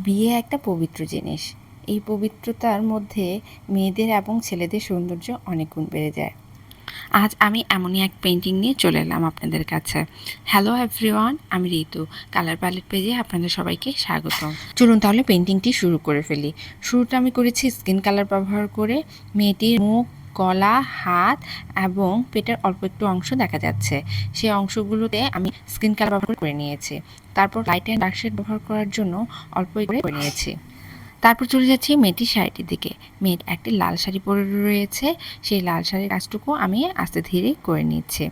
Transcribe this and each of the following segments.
বিয়ে একটা পবিত্র জিনিস। এই পবিত্রতার মধ্যে মেয়েদের এবং ছেলেদের সৌন্দর্য অনেক গুণ বেড়ে যায়। আজ আমি এমনই এক পেন্টিং নিয়ে চলে এলাম আপনাদের কাছে। হ্যালো এভরিওয়ান, আমি ঋতু। কালার প্যালেট পেজে আপনাদের সবাইকে স্বাগতম। চলুন তাহলে পেন্টিংটি শুরু করে ফেলি। শুরুটা আমি করেছি স্কিন কালার ব্যবহার করে। মেয়েটির মুখ, গলা, হাত এবং পেটের অল্প একটু অংশ দেখা যাচ্ছে। সেই অংশগুলোতে আমি স্কিন কালার ব্যবহার করে নিয়েছি। তারপর লাইট অ্যান্ড ডার্ক শেড ব্যবহার করার জন্য অল্প করে নিয়েছি। তারপর চলে যাচ্ছি মেয়েটির শাড়িটির দিকে। মেয়েটি একটি লাল শাড়ি পরে রয়েছে। সেই লাল শাড়ির কাজটুকু আমি আস্তে ধীরে করে নিচ্ছি।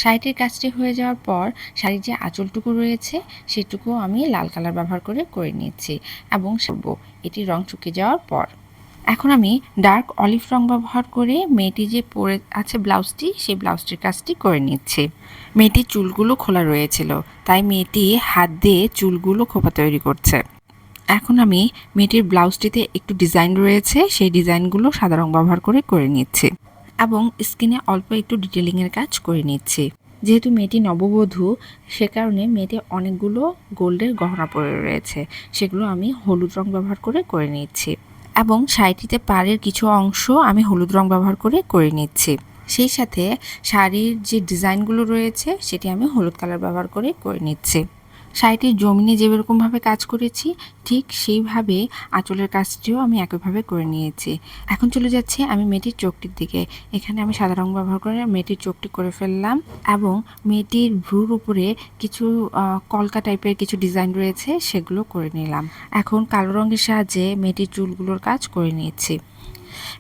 শাড়িটির কাজটি হয়ে যাওয়ার পর শাড়ির যে আঁচলটুকু রয়েছে সেটুকু আমি লাল কালার ব্যবহার করে নিচ্ছি এবং এটির রং শুকিয়ে যাওয়ার পর এখন আমি ডার্ক অলিভ রং ব্যবহার করে মেয়েটি যে পরে আছে ব্লাউজটি, সেই ব্লাউজটির কাজটি করে নিচ্ছি। মেয়েটির চুলগুলো খোলা রয়েছিল, তাই মেয়েটি হাত দিয়ে চুলগুলো খোপা তৈরি করছে। এখন আমি মেয়েটির ব্লাউজটিতে একটু ডিজাইন রয়েছে, সেই ডিজাইনগুলো সাদা রং ব্যবহার করে নিচ্ছি এবং স্কিনে অল্প একটু ডিটেলিংয়ের কাজ করে নিচ্ছি। যেহেতু মেয়েটি নববধূ, সে কারণে মেয়েটি অনেকগুলো গোল্ডের গহনা পরে রয়েছে, সেগুলো আমি হলুদ রং ব্যবহার করে নিচ্ছি এবং শাড়িটিতে পাড়ের কিছু অংশ আমি হলুদ রং ব্যবহার করে নিচ্ছি। সেই সাথে শাড়ির যে ডিজাইনগুলো রয়েছে সেটি আমি হলুদ কালার ব্যবহার করে নিচ্ছি। শাড়িটির জমিনে যেরকমভাবে কাজ করেছি ঠিক সেইভাবে আঁচলের কাজটিও আমি একইভাবে করে নিয়েছি। এখন চলে যাচ্ছে আমি মেয়েটির চোখটির দিকে। এখানে আমি সাদা রং ব্যবহার করে মেয়েটির চোখটি করে ফেললাম এবং মেয়েটির ভ্রুর উপরে কিছু কলকা টাইপের কিছু ডিজাইন রয়েছে, সেগুলো করে নিলাম। এখন কালো রঙের সাহায্যে মেয়েটির চুলগুলোর কাজ করে নিয়েছি।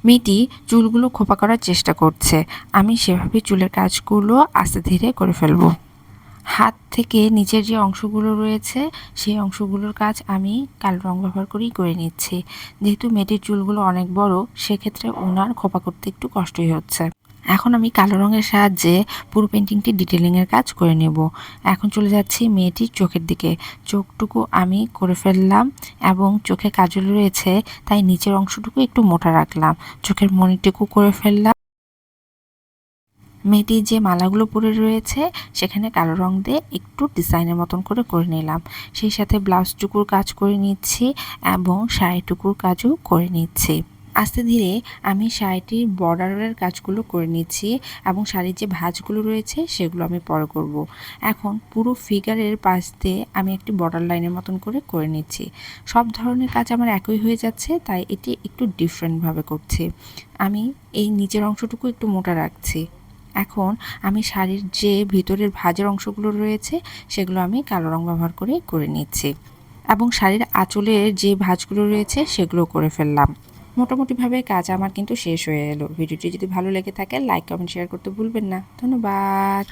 মেয়েটি চুলগুলো খোপা করার চেষ্টা করছে, আমি সেভাবে চুলের কাজগুলো আস্তে ধীরে করে ফেলবো। হাত থেকে নিচের যে অংশগুলো রয়েছে সেই অংশগুলোর কাজ আমি কালো রং ব্যবহার করেই করে নিচ্ছি। যেহেতু মেয়েটির চুলগুলো অনেক বড়, সেক্ষেত্রে ওনার খোপা করতে একটু কষ্টই হচ্ছে। এখন আমি কালো রঙের সাহায্যে পুরো পেন্টিংটি ডিটেলিংয়ের কাজ করে নেব। এখন চলে যাচ্ছি মেয়েটির চোখের দিকে। চোখটুকু আমি করে ফেললাম এবং চোখে কাজল রয়েছে, তাই নিচের অংশটুকু একটু মোটা রাখলাম। চোখের মণিটুকু করে ফেললাম। মেয়েটির যে মালাগুলো পরে রয়েছে সেখানে কালো রং দিয়ে একটু ডিজাইনের মতন করে নিলাম। সেই সাথে ব্লাউজটুকুর কাজ করে নিচ্ছি এবং শাড়িটুকুর কাজও করে নিচ্ছি। আস্তে ধীরে আমি শাড়িটির বর্ডারের কাজগুলো করে নিচ্ছি এবং শাড়ির যে ভাঁজগুলো রয়েছে সেগুলো আমি পরে করব। এখন পুরো ফিগারের পাশ দিয়ে আমি একটি বর্ডার লাইনের মতন করে নিচ্ছি। সব ধরনের কাজ আমার একই হয়ে যাচ্ছে, তাই এটি একটু ডিফারেন্টভাবে করছি। আমি এই নিচের অংশটুকু একটু মোটা রাখছি। এখন আমি শাড়ির যে ভিতরের ভাঁজের অংশগুলো রয়েছে সেগুলো আমি কালো রং ব্যবহার করে নিচ্ছি এবং শাড়ির আঁচলের যে ভাঁজগুলো রয়েছে সেগুলো করে ফেললাম। মোটামুটিভাবে কাজ আমার কিন্তু শেষ হয়ে এলো। ভিডিওটি যদি ভালো লেগে থাকে লাইক, কমেন্ট, শেয়ার করতে ভুলবেন না। ধন্যবাদ।